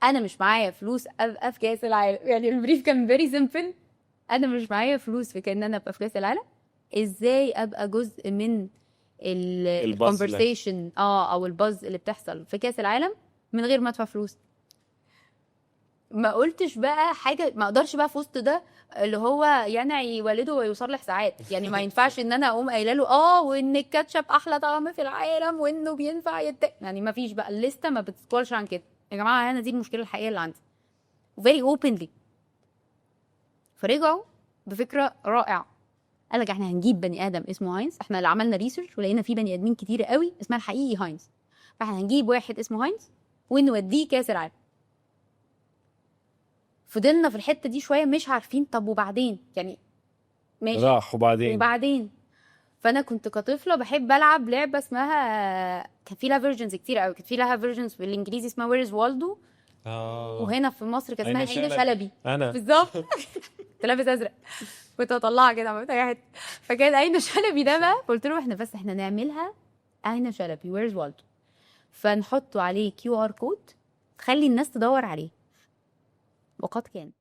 انا مش معايا فلوس ابقى في كاس العالم. يعني البريف كان فيري سيمبل، انا مش معايا فلوس في كأن انا ابقى في كاس العالم، ازاي ابقى جزء من الباص اللي الكونفرسيشن او الباز اللي بتحصل في كاس العالم من غير ما ادفع فلوس. ما قلتش بقى حاجه، ما اقدرش بقى في وسط ده اللي هو ينعي والده ويصلح ساعات. يعني ما ينفعش ان انا اقوم قايله له وان الكاتشب احلى طعم في العالم وانه بينفع يعني ما فيش بقى الليسته، ما بتتقالش عن كده يا جماعه. انا دي المشكله الحقيقيه اللي عندي، وفيري اوبنلي. فرجعوا بفكره رائعه، قال لك احنا هنجيب بني ادم اسمه هاينز. احنا اللي عملنا ريسيرش ولقينا في بني ادمين كتير قوي اسمها الحقيقي هاينز، فاحنا هنجيب واحد اسمه هاينز ونوديه كاس العالم. فضلنا في الحته دي شويه مش عارفين طب وبعدين، يعني ماشي راح وبعدين. وبعدين. فانا كنت كطفله بحب العب لعبه اسمها، كان في لها فيرجنز كتير قوي، كانت في لها فيرجنز بالانجليزي اسمها ويرز والدو، وهنا في مصر كان اسمها أين عينة شلبي. شلبي. انا بالظبط. كنت لابس ازرق، كنت اطلعها كده عملت اي حته. فكان عينة شلبي ده بقى، قلت له احنا بس احنا نعملها عينة شلبي ويرز والدو، فنحطه عليه QR كود تخلي الناس تدور عليه. وقد كان.